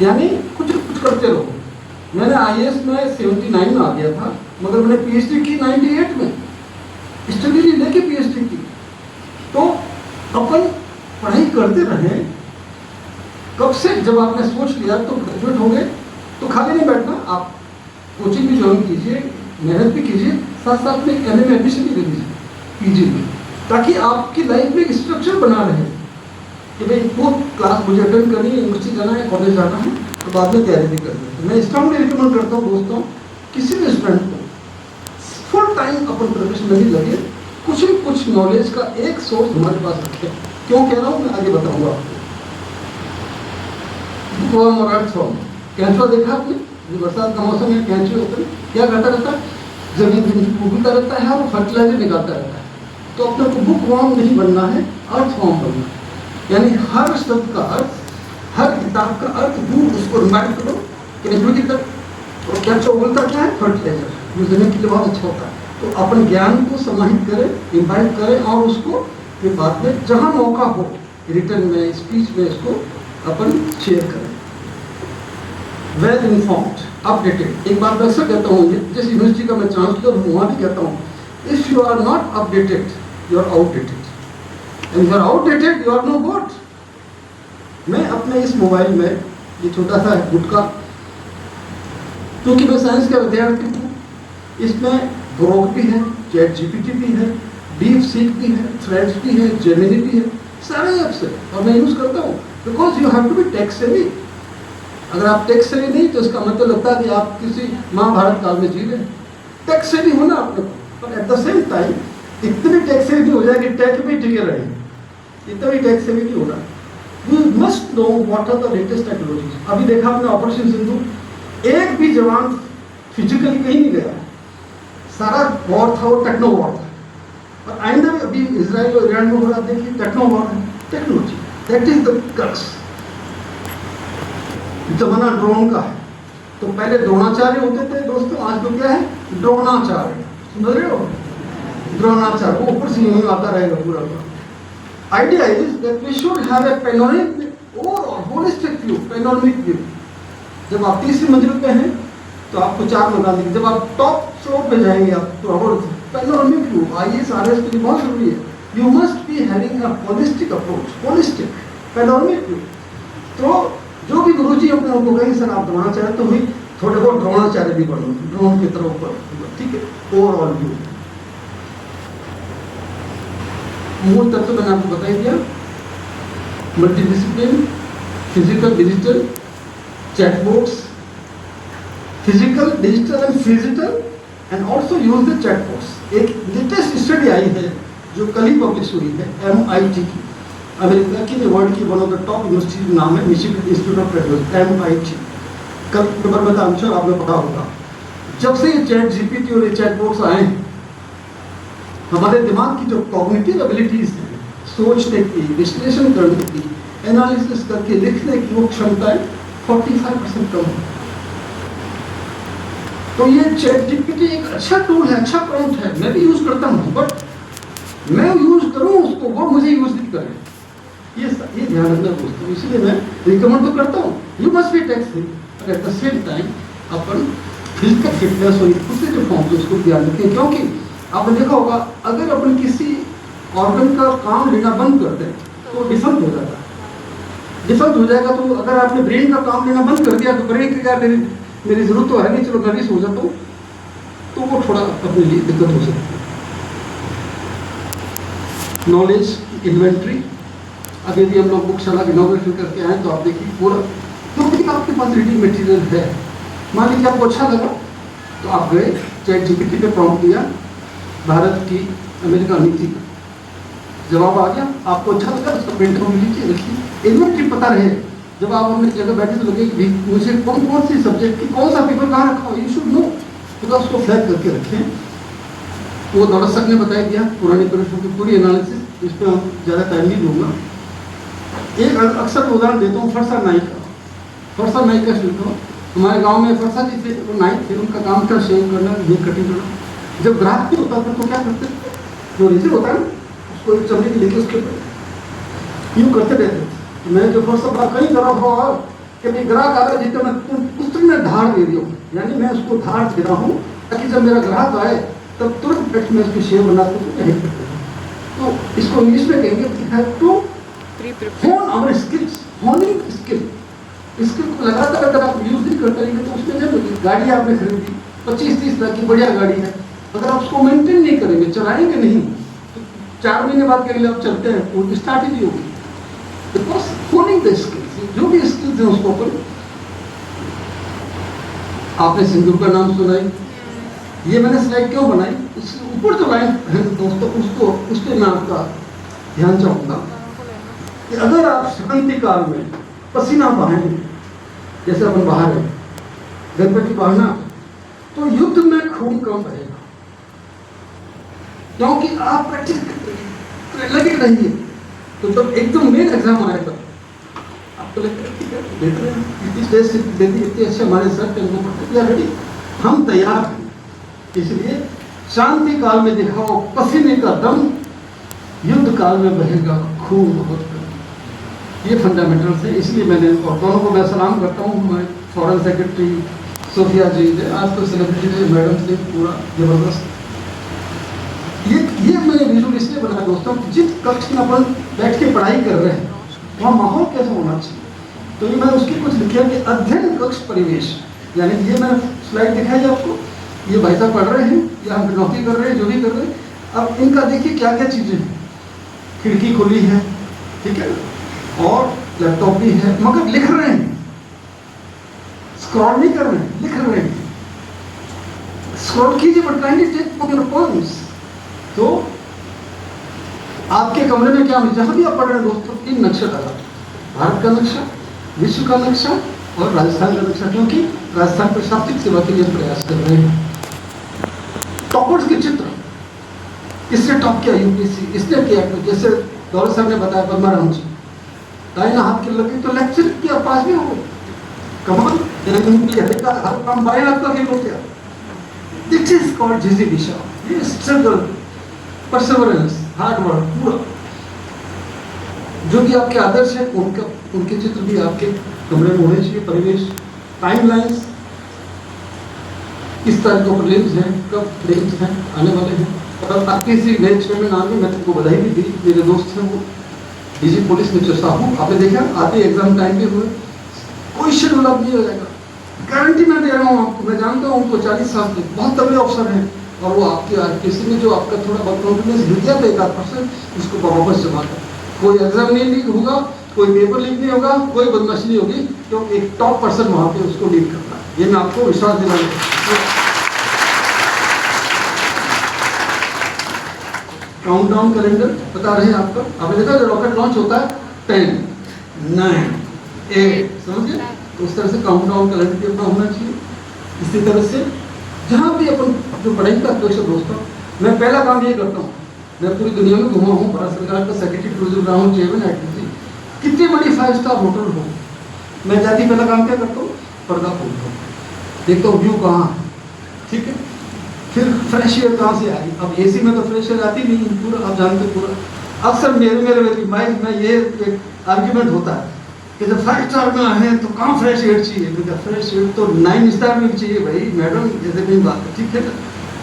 यानी कुछ कुछ करते रहो। मैंने IAS में 79 में आ गया था, मगर मैंने PhD की 98 में, स्टडी लेके PhD की। तो अपन पढ़ाई करते रहे। कब से? जब आपने सोच लिया तो ग्रेजुएट हो गए, तो खाली नहीं बैठना, आप कोचिंग भी ज्वाइन कीजिए, मेहनत भी कीजिए, साथ साथ में MA में एडमिशन भी ले लीजिए, PG में, ताकि आपकी लाइफ में एक स्ट्रक्चर बना रहे कि भाई वो क्लास मुझे अटेंड करनी है, यूनिवर्सिटी जाना है, कॉलेज जाना है, तो बाद में तैयारी भी करनी है। मैं स्ट्रांगली रिकमेंड करता हूँ दोस्तों, किसी भी स्टूडेंट को फुल टाइम अपन प्रिपरेशन में भी लगे, कुछ नॉलेज का एक सोर्स हमारे पास रखें। क्यों कह रहा हूँ मैं आगे बताऊंगा आपको। बुकवर्म और अर्थवर्म, कैंचुआ देखा आपने? जो बरसात का मौसम है, कैंचुआ होता है, क्या करता रहता है? जमीन उगलता रहता है और फर्टिलाइजर निकालता रहता है। तो अपने को बुकवर्म नहीं बनना है, अर्थवर्म बनना है। यानी हर शब्द का अर्थ, हर किताब का अर्थ दूर उसको रिमाइंड करो कि कैंचुआ की तरह। और कैंचुआ उगलता क्या है? फर्टिलाइजर, जो जमीन के लिए बहुत अच्छा होता है। तो अपन ज्ञान को समाहित करें, इन्वाइट करें, और उसको फिर बाद में जहाँ मौका हो रिटर्न में, स्पीच में, इसको अपन शेयर करें। Well informed, updated. एक बार मैं अक्सर कहता हूँ, जिस यूनिवर्सिटी का मैं चांसलर हूँ वहाँ भी कहता हूँ, if you are not updated you are outdated, and you are outdated you are no good. मैं अपने इस मोबाइल में, ये छोटा सा गुटका, क्योंकि मैं साइंस का विद्यार्थी हूँ, इसमें ग्रोक भी है, चैट GPT भी है, डीप सीक भी है, थ्रेड्स भी है, जेमिनी भी है, सारे ऐप्स है, और मैं यूज करता हूँ। Because you have to be tech savvy. अगर आप टेक सेवी नहीं, तो इसका मतलब लगता है कि आप किसी महाभारत काल में जी रहे हैं। टेक सेवी होना अपने को, पर एट द सेम टाइम इतनी टेक सेवी नहीं हो जाए कि टेक भी टिके रहे, इतना भी टेक सेवी नहीं होना। You must know what are the latest technologies. अभी देखा आपने ऑपरेशन सिंधु, एक भी जवान फिजिकली कहीं नहीं गया, सारा वॉर था वो टेक्नो वॉर था। और आइंदा भी अभी इजराइल और ईरान में हो रहा, देखिए टेक्नो वॉर है, technology, that is the crux. जमाना ड्रोन का है, तो पहले द्रोणाचार्य होते थे दोस्तों, आज तो क्या है ड्रोनाचार्य, समझ रहे हो, द्रोणाचार्य, वो ऊपर से यूं आता रहेगा पूरा का। Idea is that we should have a panoramic or holistic view, panoramic view। जब आप तीसरी मंजिल पे हैं तो आपको चार लगा देंगे, जब आप टॉप फ्लोर पे जाएंगे आप तो panoramic view, IAS RS के लिए बहुत जरूरी है। You must be having a holistic approach, holistic panoramic view। तो जो भी गुरुजी अपने उनको कहेंगे सर आप द्रोणाचार्य, तो हुई थोड़े बहुत द्रोणाचार्य भी बनो, ड्रोन की तरफ ऊपर, ठीक है, ओवरऑल व्यू। मूल तत्व मैंने आपको बता ही दिया, multidiscipline, physical digital, chatbots, physical digital and physical, and also use the chatbots. एक लेटेस्ट स्टडी आई है जो कल ही पब्लिश हुई है, MIT की, अमेरिका की, वर्ल्ड की one of the top university नाम है Michigan institute of technology, MIT। कल पेपर में था, आंसर आपने पढ़ा होगा। जब से ये चैट GPT और ये चैटबॉट्स आए हैं, हमारे दिमाग की जो कॉग्निटिव एबिलिटीज हैं, सोचने की, विश्लेषण करने की, एनालिसिस करके लिखने की वो क्षमताएं 45% कम है। तो ये चैट GPT एक अच्छा टूल है, अच्छा प्रॉम्प्ट है, मैं भी यूज करता हूँ, बट मैं यूज करूँ उसको, वो मुझे यूज नहीं करे, ये ध्यान रखना दोस्तों। इसलिए मैं रिकमेंड तो करता हूँ, you must be text at the same time upon physical fitness और दूसरे जो फॉर्म उसको ध्यान रखें। क्योंकि आपने देखा होगा, अगर अपन किसी ऑर्गन का काम लेना बंद कर दें तो डिफल्ट हो जाता है, डिफल्ट हो जाएगा। तो अगर आपने ब्रेन का काम लेना बंद कर दिया तो ब्रेन की क्या, मेरी जरूरत तो है नहीं, चलो गर्विश हो जाता हूँ, तो वो थोड़ा अपने लिए दिक्कत हो सकती है। नॉलेज इन्वेंट्री, अभी भी हम लोग बुकशाला इनोवेशन करके आए, तो आप देखिए पूरा, क्योंकि आपके पास रीडिंग मटेरियल है। मान लीजिए आपको अच्छा लगा तो आप गए चैट GPT पे प्रॉम्प्ट दिया, भारत की अमेरिका नीति का जवाब आ गया, आपको अच्छा लगा, उसका प्रिंट आउट लीजिए, रखिए। इन्वेंट्री पता रहे, जब आप अपने जगह बैठे तो लगे कि मुझे कौन कौन सी सब्जेक्ट की कौन सा पेपर कहाँ रखा हो, यू शुड नो, तो उसको फ्लैग करके रखें। वो दौलत सर ने बताया दिया पुरानी परीक्षाओं की पूरी एनालिसिस, इस पर हम ज़्यादा टाइम नहीं दूंगा। एक अक्सर उदाहरण देता हूँ, फरसा नाई का, फरसा नाई का शुरू, हमारे गांव में फरसा जी थे, वो नाई थे, उनका काम था शेव करना, हेयर कटिंग करना। जब ग्राहक नहीं होता था तो क्या करते, जो रिजर्व होता है उसको एक चमड़े की लेके उसके यूँ करते रहते थे। मैं जो फरसा बात कहीं कर रहा हूँ कि भाई ग्राहक आ रहा है, जितना मैं पुस्तक में धार दे रही हूँ, यानी मैं उसको धार दे रहा हूँ ताकि जब मेरा ग्राहक आए तब तुरंत बैठ में उसकी शेव बनाते हैं। तो इसको इंग्लिश में कहेंगे to hone our skills, honing skill. Skill को लगातार अगर आप यूज नहीं करते रहेंगे तो उसमें जब गाड़ी आपने खरीदी 25-30 लाख की बढ़िया गाड़ी है, अगर आप उसको मेंटेन नहीं करेंगे, चलाएंगे नहीं, तो 4 महीने बाद के लिए आप चलते हैं तो स्टार्ट ही नहीं होगी। बिकॉज होनिंग द स्किल्स, जो भी स्किल्स हैं उसको अपन, आपने सिंधु का नाम सुना है, ये मैंने स्लाइड क्यों बनाई, उसके ऊपर जो लाइन है दोस्तों, उसको उस पर मैं आपका ध्यान चाहूँगा कि अगर आप शांति काल में पसीना बहाएंगे, जैसे अपन बाहर है गणपति बहाना, तो युद्ध में खून कम बहेगा, क्योंकि आप प्रैक्टिस लगे रहिए। तो जब एकदम मेन एग्जाम आएगा आपको लगता है इस देश से देती इतनी अच्छे हमारे सर के रेडी, हम तैयार हैं। इसलिए शांति काल में दिखाओ पसीने का दम, युद्ध काल में बहेगा खून बहुत। ये फंडामेंटल्स है, इसलिए मैंने और दोनों को मैं सलाम करता हूँ। हमारे फॉरेन सेक्रेटरी सोफिया जी, आज तो सेलिब्रिटी थे मैडम से, पूरा जबरदस्त। ये मैंने विजुअल इसलिए बनाया दोस्तों, जिस कक्ष में अपन बैठ के पढ़ाई कर रहे हैं वहाँ माहौल कैसा होना चाहिए, तो ये मैंने उसकी कुछ लिखा कि अध्ययन कक्ष परिवेश, यानी ये मैंने स्लाइड दिखाई आपको, ये भाई साहब पढ़ रहे हैं या हम नौकरी कर रहे हैं, जो भी कर रहे हैं, अब इनका देखिए क्या क्या चीज़ें हैं। खिड़की खुली है, ठीक है, और लैपटॉप भी है, मगर लिख रहे हैं, स्क्रॉल नहीं कर रहे हैं, लिख रहे हैं। स्क्रॉल कीजिए but kindly take your points. तो आपके कमरे में क्या, जहां भी आप पढ़ रहे हैं दोस्तों, 3 नक्शे डाला, भारत का नक्शा, विश्व का नक्शा और राजस्थान का नक्शा, क्योंकि राजस्थान प्रशासनिक सेवा के लिए प्रयास कर रहे हैं। टॉपर्स के चित्र, इसने टॉप किया यूपीएससी, इसने किया, जैसे दौलत साहब ने बताया पद्माराम जी, दाहिना हाथ की लगी तो लेक्चर किया, पास भी हो गए, कमाल, हर काम 12 लाख का खेल हो गया। दिस इज कॉल्ड जिजी दिशा, ये स्ट्रगल, परसेवरेंस, हार्ड वर्क पूरा। जो भी आपके आदर्श है उनके चित्र भी आपके कमरे में होने चाहिए। परिवेश, टाइमलाइंस, किस तरह के प्लेन्स हैं, कब प्लेन्स हैं आने वाले हैं। और आपके इसी नए चेयरमैन आगे मैं तुमको बधाई भी दी, मेरे दोस्त हैं वो डीजी पुलिस मिस्टर साहू, आपने देखा आते एग्जाम टाइम पे हुए, कोई शेड्यूल अब नहीं हो जाएगा, गारंटी मैं दे रहा हूँ आपको। मैं जानता हूँ उनको 40 साल के बहुत तगड़े अफसर हैं, और वो आपके आरपीएससी में जो आपका थोड़ा बहुत कॉन्फिडेंस गिर गया था 1-8%, उसको वापस जमा कर। कोई एग्जाम नहीं लीक होगा, कोई पेपर लीक नहीं होगा, कोई बदमाशी नहीं होगी, तो एक टॉप पर्सन वहाँ पे उसको लीड करना है, ये मैं आपको विश्वास दिलाना चाहता हूँ। काउंटडाउन कैलेंडर बता रहे हैं आपका, आपने देखा जो रॉकेट लॉन्च होता है 10, 9, 8, समझिए, उस तरह से काउंटडाउन कैलेंडर भी अपना होना चाहिए। इसी तरह से जहाँ भी अपन जो पढ़ाई का अध्यक्ष दोस्तों, मैं पहला काम ये करता हूँ, मैं पूरी दुनिया में घुमा हूँ, भारत सरकार का सेक्रेटरी टूरिज्म रहा हूँ, चेयरमैन आईटीसी, कितनी बड़ी 5 स्टार होटल हो, मैं जाती पहला काम क्या करता हूँ, पर्दा खोलता हूँ, देखता हूँ व्यू कहाँ है, ठीक है, फिर फ्रेश एयर कहाँ से आ रही। अब एसी में तो फ्रेश एयर आती नहीं, पूरा आप जानते पूरा। अक्सर मेरे माइंड में ये एक आर्ग्यूमेंट होता है कि जब 5 स्टार में आए हैं तो कहाँ फ्रेश एयर चाहिए, तो फ्रेश एयर तो 9 स्टार में चाहिए भाई मैडम, जैसे नहीं बात है, ठीक है।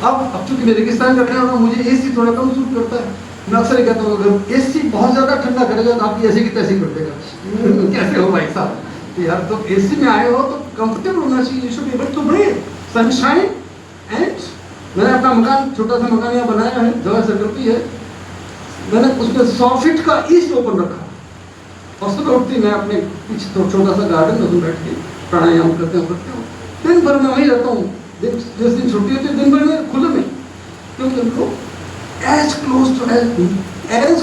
अब चूंकि मैं रेगिस्तान का रहने वाला हूं, मुझे एसी थोड़ा कम सूट करता है, मैं अक्सर ये कहता हूँ अगर एसी बहुत ज़्यादा ठंडा करेगा तो आपकी ऐसी की तैसी कर देगा। कैसे हो भाई साहब, तो यार तो एसी में आए हो तो कंफर्टेबल होना चाहिए, you should be able to breathe sunshine. And मैंने अपना मकान, छोटा सा मकान यहाँ बनाया है, जगह सर्कल की है, मैंने उसमें 100 फीट का ईस्ट ओपन रखा, और सुबह उठती मैं अपने पीछे तो छोटा सा गार्डन, उसमें बैठ के प्राणायाम करते हूँ, दिन भर मैं वहीं रहता हूँ। जिस दिन छुट्टी होती है दिन भर में खुले में, क्योंकि हमको as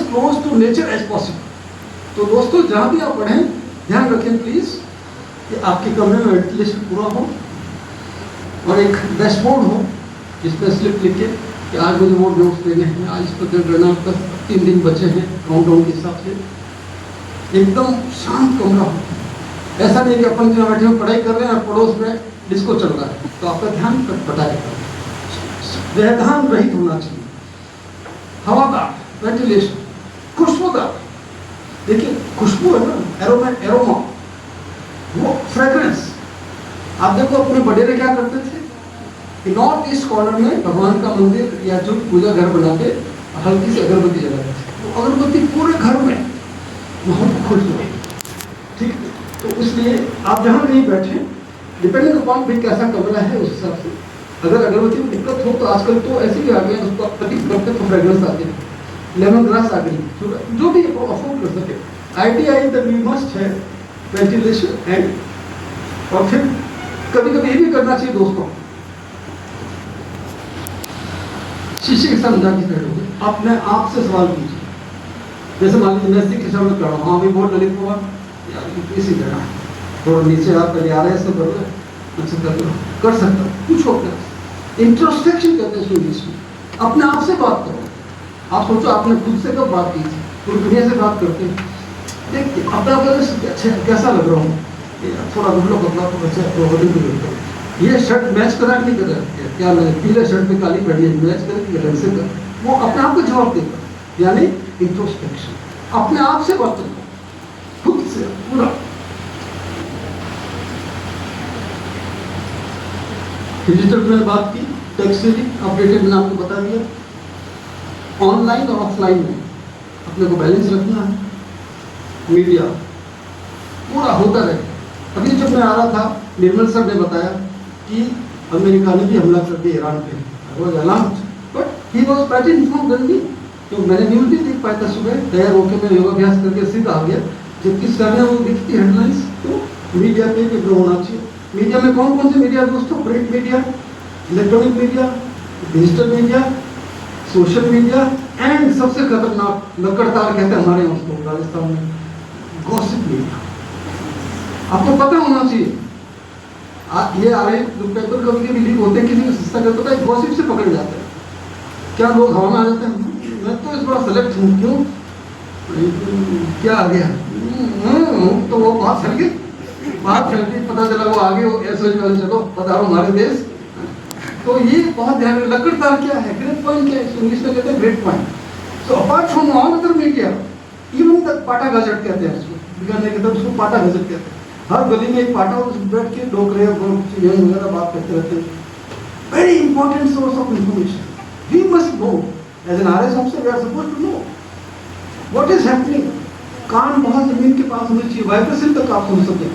close to nature as possible. तो दोस्तों जहाँ भी आप पढ़ें ध्यान रखें प्लीज कि आपके कमरे में वेंटिलेशन पूरा हो, और एक डैशबोर्ड हो जिसमें स्लिप लिखे कि आज मुझे वो नोट्स देने हैं, आज इस पर करना, 3 दिन बचे हैं काउंटडाउन के हिसाब से। एकदम शांत कमरा हो, ऐसा नहीं कि अपन जहाँ बैठे पढ़ाई कर रहे हैं और पड़ोस में डिस्को चल रहा है, तो आपका ध्यान पटाएगा। व्यवधान रहित होना चाहिए, हवादार, वेंटिलेशन, खुशबूदार। देखिए खुशबू है ना, एरोमा, वो फ्रेग्रेंस। आप देखो अपने बड़े क्या करते थे कि नॉर्थ ईस्ट कॉर्नर में भगवान का मंदिर या जो पूजा घर बना के हल्की सी अगरबत्ती जलाते थे, वो अगरबत्ती पूरे घर में बहुत खुश हुए, ठीक है। तो इसलिए आप जहाँ कहीं बैठे, डिपेंडिंग अपॉन भी कैसा कमरा है उस हिसाब से, अगर अगरबत्ती में दिक्कत हो तो आजकल तो ऐसे भी आ गए, उसको प्रतीक करते तो फ्रेग्रेंस आती है, लेमन ग्रास आ गई, जो भी अफोर्ड कर सके। ITI द वी मस्ट है वेंटिलेशन एंड, और फिर कभी कभी ये भी करना चाहिए दोस्तों, शीशे के साथ जाके बैठोगे, अपने आप से सवाल कीजिए। जैसे मान लीजिए मैं सिख हिसाब में कर रहा हूँ, हाँ भाई बहुत ललित कुमार यार इसी तरह थोड़ा नीचे आप पहले आ रहे हैं, कर रहे अच्छा कर सकता हूँ, पूछो अपने। इंट्रोस्पेक्शन कहते हैं इंग्लिश में, अपने आप से बात करो। आप सोचो आपने खुद से कब बात की थी, पूरी दुनिया से बात करते हैं, देखिए अपना अच्छा कैसा लग रहा हूँ, थोड़ा दुबला पतला तो अच्छा तो ये शर्ट मैच करा नहीं कर रहा, क्या मैं पीले शर्ट पे काली पहनी है, मैच करके ढंग से कर, वो अपने आप को जवाब देगा, यानी इंट्रोस्पेक्शन, अपने आप से बात करो, खुद से पूरा। डिजिटल में बात की, टेक्सचुअली अपडेटेड मैंने आपको बता दिया। ऑनलाइन और ऑफलाइन में अपने को बैलेंस रखना है, मीडिया पूरा होता रहे। अभी जब मैं आ रहा था, निर्मल सर ने बताया कि अमेरिका ने भी हमला कर दिया ईरान पे, वो alarm, but he was better informed than me, तो मैंने न्यूज़ नहीं देख पाया था सुबह, तैयार होकर मैं योगाभ्यास करके सीधा आ गया, जबकि सर ने वो दिखती हेडलाइंस, तो मीडिया पे भी होना चाहिए। मीडिया में कौन कौन से मीडिया दोस्तों, print media, electronic media, digital media, social media, and सबसे खतरनाक लकड़तार कहते हैं हमारे यहाँ उसको राजस्थान में, गॉसिप मीडिया। आपको पता होना चाहिए। ये आ रहे जो पेपर कभी कभी लीक होते हैं, किसी को सस्ता कर पता है, गॉसिप से पकड़ जाते हैं। क्या लोग हवा में आ जाते हैं, मैं तो इस बार सेलेक्ट हूँ, क्यों क्या आ गया, तो वो बात फैल गई, पता चला वो आगे वो ऐसे चलो पधारो हमारे देश। तो ये बहुत ध्यान, लकड़दार क्या है, ग्रेट पॉइंट क्या है, इंग्लिश में कहते हैं great point. So apart from all other media, even the पाटा गजट कहते हैं उसको, बिगाड़ने के तब उसको पाटा गजट कहते हैं। हर गली में एक पाटा बैठ के डोकरे यंग वगैरह बात करते रहते हैं। Very important source of information, we must know as an RS officer, we are supposed to know what is happening. कान बहुत जमीन के पास होनी चाहिए, वाइब्रेशन तक आप सुन सकें।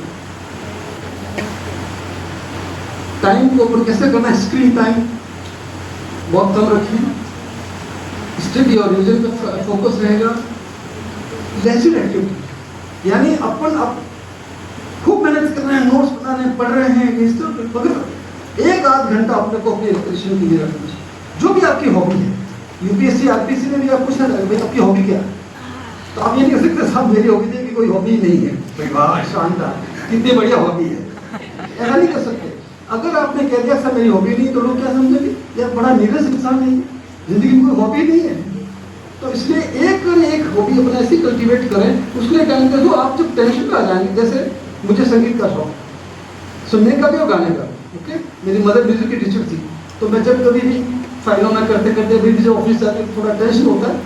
टाइम को ओपन कैसे करना है, स्क्रीन टाइम बहुत कम रखिए, स्टडी और रीजन पे फोकस रहेगा। लेजर एक्टिविटी यानी अपन अब खूब मेहनत कर रहे हैं, नोट्स बना रहे हैं, पढ़ रहे हैं, मगर एक आध घंटा अपने को अपने रिक्रिएशन के लिए रखना चाहिए। जो भी आपकी हॉबी है, यूपीएससी आरपीसी में भी आप पूछना चाहिए भाई आपकी हॉबी क्या है, तो आप ये नहीं कर सकते साहब मेरी हॉबी थी कि कोई हॉबी नहीं है, भाई वाह शानदार कितनी बढ़िया हॉबी है, ऐसा नहीं कर सकते। अगर आपने कह दिया सर मेरी हॉबी नहीं, तो लोग क्या समझेंगे, यार बड़ा नीरस इंसान नहीं है, जिंदगी में कोई हॉबी नहीं है। तो इसलिए एक हॉबी अपने ऐसी कल्टीवेट करें, उसके टाइम पे जो आप जब टेंशन में आ जाएंगे, जैसे मुझे संगीत का शौक, सुनने का भी और गाने का। ओके, मेरी मदर म्यूजिक की टीचर थी, तो मैं जब कभी भी फाइलों में करते करते अभी भी जब ऑफिस जाके थोड़ा टेंशन होता है,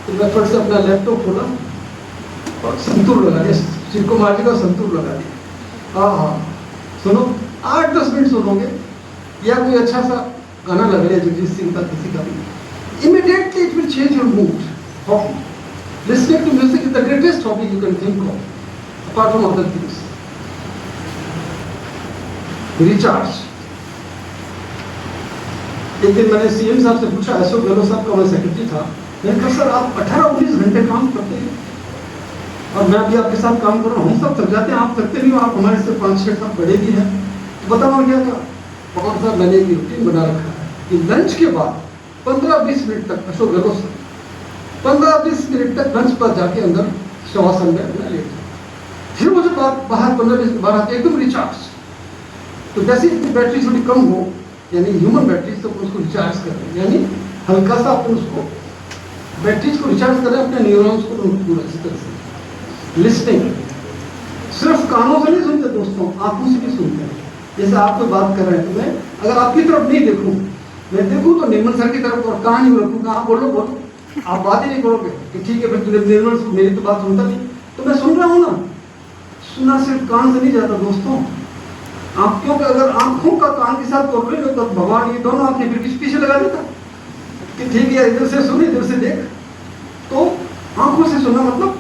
तो मैं फट से अपना लैपटॉप खोला और संतूर लगा दिया, शिव कुमार जी का संतूर लगा दिया। हाँ, सुनो 8-10 मिनट सुनोगे, या कोई अच्छा सा गाना लग रहा है जगजीत सिंह का, किसी का भी, immediately it will change your mood. Hobby. Listening to music is the greatest hobby you can think of, apart from other things. Recharge. एक दिन मैंने सीएम साहब से पूछा, अशोक गहलोत साहब का मैं सेक्रेटरी था, मैंने कहा सर आप 18-19 घंटे काम करते हैं और मैं अभी आपके साथ काम कर रहा हूँ, हम सब थक जाते हैं, आप थकते नहीं हो, आप हमारे से 5-6 साल बड़े भी हैं, तो बताओ क्या था। पवन साहब मैंने एक रूटीन बना रखा है कि लंच के बाद 15-20 मिनट तक, अशोक गहलोत साहब 15-20 मिनट तक लंच पर जाके अंदर शवासन में अपना लेट, फिर वो जब बाहर 15-20 मिनट बाहर आते एकदम रिचार्ज। तो जैसे इसकी बैटरी थोड़ी कम हो, यानी ह्यूमन बैटरी, तो उसको रिचार्ज करें, यानी हल्का सा अपन उसको बैटरीज को रिचार्ज करें, अपने न्यूरॉन्स को पूरा इसी तरह से। लिस्निंग सिर्फ कानों से नहीं सुनते दोस्तों, आंखों से भी सुनते हैं। जैसे आप कोई बात कर रहे हैं, तो मैं अगर आपकी तरफ नहीं देखूं, मैं देखूं तो निर्मल सर की तरफ और कान ही रखूंगा, आप बोलो, आप बात ही नहीं करोगे कि ठीक है फिर निर्मल मेरी तो बात सुनता नहीं, तो मैं सुन रहा हूं ना। सुना सिर्फ कान से नहीं जाता दोस्तों, आप क्योंकि अगर आंखों का कान के साथ कर रहे हो तो भगवान ये दोनों आंखें फिर किस पीछे लगा देता कि ठीक है इधर से सुन इधर से देख। तो आंखों से सुनना मतलब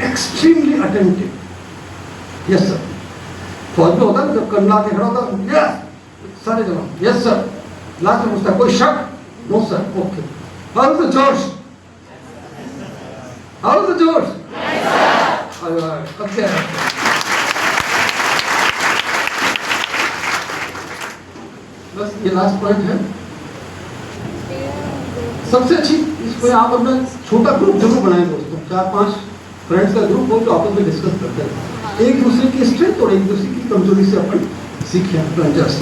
एक्सट्रीमली अटेंटिव। यस सर, फौज में होता है जब करना के खड़ा होता, यस सारे जवाब यस सर, लास्ट में पूछता कोई शक, no sir, okay, how is the George, how is the George, okay. बस ये लास्ट पॉइंट है, सबसे अच्छी इसको आप अपना छोटा ग्रुप जरूर बनाएं दोस्तों, 4-5 फ्रेंड्स का ग्रुप हो जो आपस में डिस्कस करते हैं, एक दूसरे की स्ट्रेंथ और एक दूसरे की कमजोरी से अपन सीखें अपना एडजस्ट।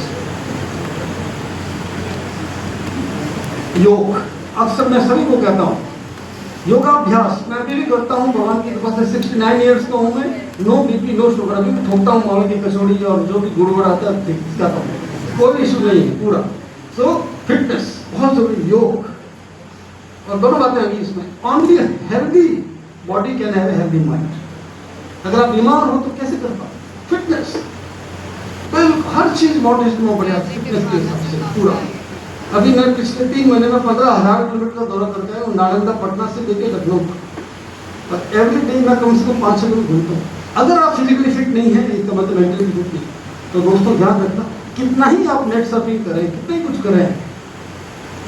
योग, अक्सर मैं सभी को कहता हूँ, योगाभ्यास मैं अभी भी करता हूँ, भगवान की कृपा से 69 ईयर्स का हूँ मैं, नो बीपी नो शुगर, अभी भी ठोकता हूँ मावे की कचौड़ी और जो भी गुड़ वुड़ आता है खाता हूँ, कोई इशू नहीं है पूरा। सो फिटनेस बहुत जरूरी, योग और दोनों बातें आ गई इसमें। Only healthy body can have a healthy mind. अगर आप बीमार हो तो कैसे कर पाओ फिटनेस, हर चीज मॉडरेशन में बढ़िया फिटनेस के हिसाब से पूरा। अभी मैं पिछले 3 महीने में 15,000 किलोमीटर का दौरा करके आया हूँ, नालंदा पटना से लेकर लखनऊ तक, और एवरी डे मैं कम से कम 5-6 किलोमीटर घूमता हूँ। अगर आप फिजिकली फिट नहीं है, इसका मतलब मेंटली फिट नहीं, तो दोस्तों ध्यान रखना, कितना ही आप नेट सर्फिंग करें, कितना ही कुछ करें,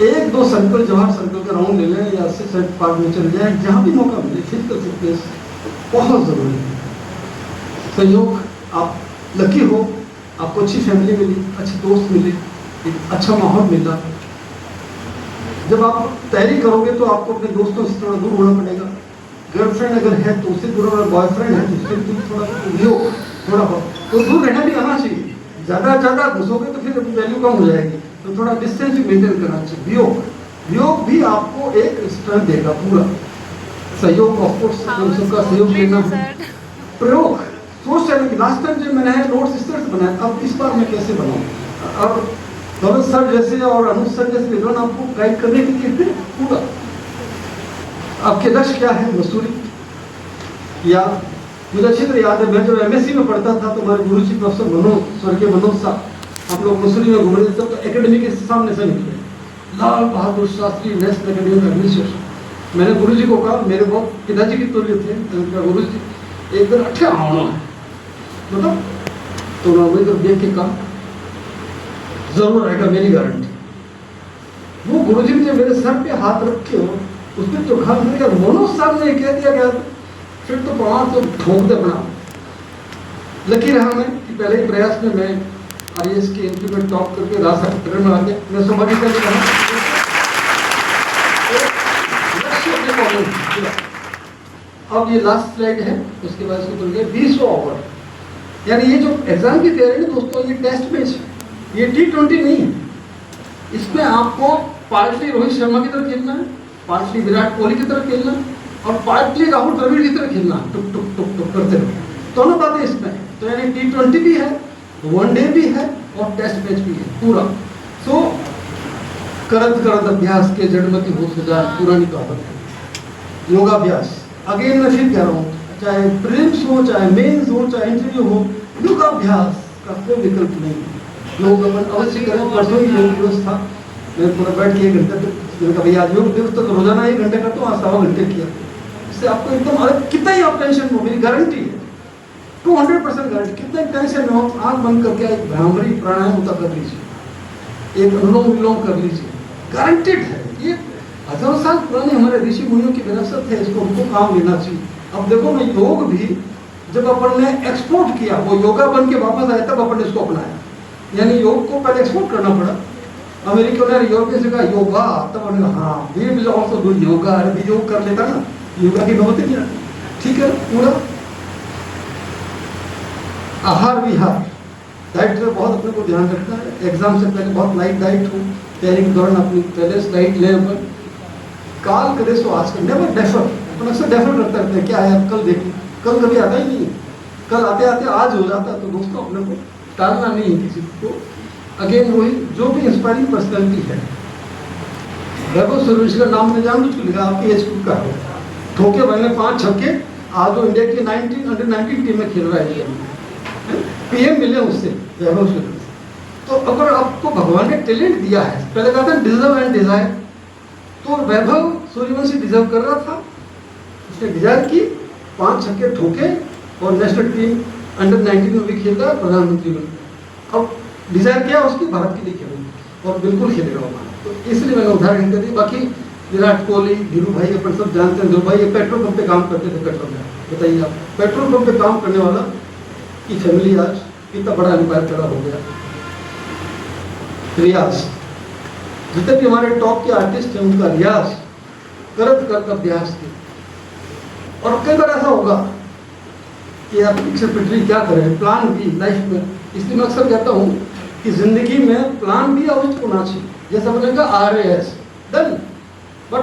1-2 सर्कल जवाहर सर्कल का राउंड ले लें या सेट पार्क में चले जाए, जहाँ भी मौका मिले, फिजिकल फिटनेस बहुत जरूरी है। संयोग आप लकी हो, आपको अच्छी फैमिली मिली, अच्छे दोस्त मिले, एक अच्छा माहौल मिला। जब आप तैयारी करोगे तो आपको अपने दोस्तों से थोड़ा दूर होना पड़ेगा, गर्लफ्रेंड अगर है तो उससे दूर, अगर बॉयफ्रेंड है तो उससे दूर थोड़ा वियोग, थोड़ा बहुत तो दूर रहना भी आना चाहिए। ज़्यादा घुसोगे तो फिर वैल्यू कम हो जाएगी, तो थोड़ा डिस्टेंस भी मेंटेन करना चाहिए। वियोग भी आपको एक स्ट्रेंथ देगा पूरा। सहयोग ऑफ कोर्स सबका सहयोग लेना है। प्रयोग सोच रहे कि लास्ट टाइम जब मैंने नोट्स इस तरह से बनाया, अब इस बार मैं कैसे बनाऊँ, और दौलत सर जैसे और अनुज सर जैसे विद्वान आपको गाइड करने के लिए पूरा। आपके लक्ष्य क्या है, मसूरी, या मुझे अच्छी तरह याद है मैं जब MSc में पढ़ता था तो हमारे गुरु जी प्रोफेसर मनोज, स्वर्गीय मनोज साहब, हम लोग मसूरी में घूम रहे थे तो एकेडमी के सामने से निकले, Lal Bahadur Shastri national academy of administration. मैंने गुरु जी को कहा, मेरे बहुत पिताजी की तुल्य थे, गुरु जी एक दिन अच्छा आना है मतलब, तो उन्होंने तो देख के कहा जरूर आएगा, मेरी गारंटी। वो गुरु जी ने मेरे सर पे हाथ रखे हो, उसमें तो कहा मनोज साहब ने कह दिया गया, फिर तो प्रमाण तो ठोक दे बना। लकी रहा मैं कि पहले ही प्रयास में मैं IAS के इंटरव्यू में टॉप करके रास्ता ट्रेन में आ गया। मैं सौभाग्य से अब ये लास्ट स्लाइड है, उसके बाद इसको बोलिए 20वां ओवर। यानी ये जो एग्जाम की तैयारी है दोस्तों, ये टेस्ट मैच है, ये T20 नहीं है। इसमें आपको पार्टली रोहित शर्मा की तरह खेलना है, पार्टली विराट कोहली की तरह खेलना है, और पार्टली राहुल द्रविड़ की तरह खेलना, टुक टुक टुक टुक करते रहे, दोनों बातें इसमें। तो यानी T20 भी है, वनडे भी है, और टेस्ट मैच भी है पूरा। सो करत अभ्यास के जड़मति हो जाए, पुरानी कहावत है। योगाभ्यास अगेन मैं फिर कह रहा हूँ, चाहे प्रीलिम्स हो, चाहे मेंस हो, चाहे इंटरव्यू हो, योगाभ्यास का कोई विकल्प नहीं। योग अपन अवश्य करें। परसों ही योग दिवस था, मैं पूरा बैठ के 1 घंटे तक, मैंने कहा भैया आज योग दिवस तक रोजाना 1 घंटे करता हूँ, आज 1.25 घंटे किया। इससे आपको एकदम अलग, कितना ही आप टेंशन हो, मेरी गारंटी है 200% गारंटी, कितना टेंशन में हो, आँख बंद करके एक भ्रामरी प्राणायाम होता कर लीजिए, एक अनुलोम विलोम कर लीजिए, गारंटेड है। ये हजारों साल पुराने हमारे ऋषि मुनियों की विरासत है, इसको हमको काम लेना चाहिए। अब देखो ना, योग भी जब अपन ने एक्सपोर्ट किया, वो योगा बन के वापस आया, तब अपन ने इसको अपनाया। यानी योग को पहले एक्सपोर्ट करना पड़ा। अमेरिका ने यूरोपियन से कहा योगा, तब उन्होंने हाँ we will also do yoga, अरे योग कर लेता ना, योगा की नौबत ही नहीं। ठीक है, पूरा आहार विहार, डाइट में बहुत अपने को ध्यान रखना है। एग्जाम से पहले बहुत लाइट डाइट हो, तैयारी के दौरान अपनी पहले से लाइट लें। अपन काल करे सो आज कर, नेवर डेफर। अपन अक्सर डेफर करते रहते हैं, क्या है कल देखें, कल कभी आता ही नहीं है, कल आते आते आज हो जाता है। तो दोस्तों अपने को टालना नहीं है किसी को। अगेन वही, जो भी इंस्पायरिंग पर्सनैलिटी है, वैभव सूर्यवंशी का नाम मैं जानबूझ के लिखा, आपके एज ग्रुप का है, ठोके मैंने 5 छक्के, आज वो इंडिया की अंडर-19 टीम में खेल रहा है, PM मिले उससे, वैभव सूर्यवंशी। तो अगर आपको भगवान ने टैलेंट दिया है, पहले कहा था डिजर्व एंड डिजायर, तो वैभव सूर्यवंशी डिजर्व कर रहा था, उसने डिजायर की, 5 छक्के ठोके, और नेशनल टीम अंडर-19 में भी खेल रहा है, प्रधानमंत्री बन। अब डिजायर क्या उसकी, भारत के लिए खेलेगा, और बिल्कुल खेलेगा वहाँ। तो इसलिए मैंने उदाहरण कर दी। बाकी विराट कोहली, धीरू भाई, अपन सब जानते हैं। धीरू भाई ये पेट्रोल पंप पे काम करते थे, पेट्रोल में, बताइए आप, पेट्रोल पंप पे काम करने वाला की फैमिली आज कितना बड़ा एम्पायर खड़ा हो गया। रियाज, जितने भी हमारे टॉप के आर्टिस्ट हैं, उनका रियाज करत अभ्यास थे। और कई बार ऐसा होगा कि आप पिक्चर पिटरी क्या करें, प्लान भी लाइफ में। इसलिए मैं अक्सर कहता हूँ कि जिंदगी में प्लान भी अवश्य होना चाहिए। जैसा बनेगा RAS डन, बट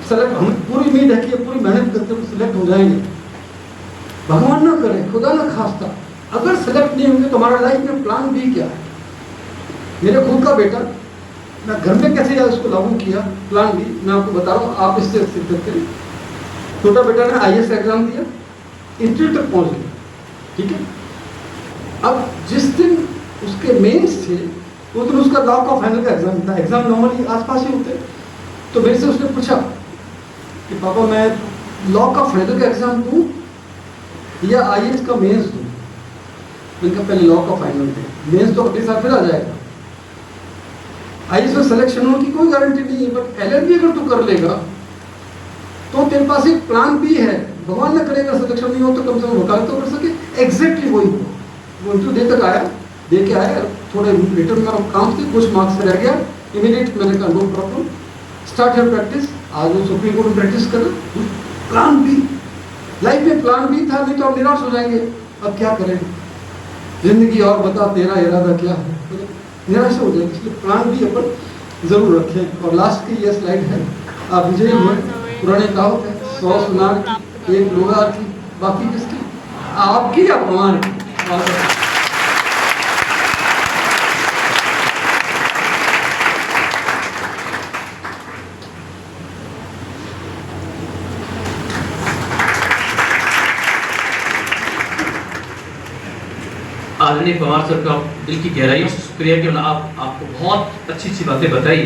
सेलेक्ट, हमें पूरी उम्मीद है कि पूरी मेहनत करके हम सिलेक्ट हो जाएंगे। भगवान ना करे, खुदा ना खास्ता, अगर सेलेक्ट नहीं होंगे तो हमारा लाइफ में प्लान भी क्या है। मेरे खुद का बेटा, मैं घर में कैसे उसको लागू किया प्लान भी, मैं आपको बता रहा हूँ, आप इससे सिद्ध करें। छोटा बेटा ने IAS एग्जाम दिया, इंटरव्यू तक पहुंच गया, ठीक है। अब जिस दिन उसके मेंस थे, वो दिन उसका लॉ का फाइनल का एग्जाम था। एग्जाम नॉर्मली आसपास ही होते, तो मेरे से उसने पूछा कि पापा मैं लॉ का फाइनल का एग्जाम दूं या IAS का मेंस दूं। मैंने कहा पहले लॉ का फाइनल दे, मेंस तो अगले साल फिर आ जाएगा। IAS में सिलेक्शन होने की कोई गारंटी नहीं है, बट LLB अगर तू कर लेगा तो तेरे पास एक प्लान भी है। भगवान न करेगा सिलेक्शन नहीं हो तो कम से कम वकालत तो कर सके। एग्जैक्टली वही हुआ, वो इंटरव्यू दे तक आया, दे के आया, थोड़े रिटर्न में काम थे, कुछ मार्क्स रह गया, इमीडिएट मैंने कहा no problem, start your practice. आज वो सुप्रीम कोर्ट में प्रैक्टिस कर, प्लान बी, लाइफ में प्लान बी था, नहीं तो हम निराश हो जाएंगे। अब क्या करें, जिंदगी और बता तेरा इरादा क्या है, निराश हो जाएंगे। इसलिए प्लान बी अपन जरूर रखें। और लास्ट की ये स्लाइड है, आप विजयी हुए। पुराने कहावत है, 100 सुनार की, 1 लोहार की, बाकी किसकी, आपकी या प्रमाण की। आदरणीय पवार सर का दिल की गहराई से शुक्रिया कि आपको बहुत अच्छी अच्छी बातें बताई।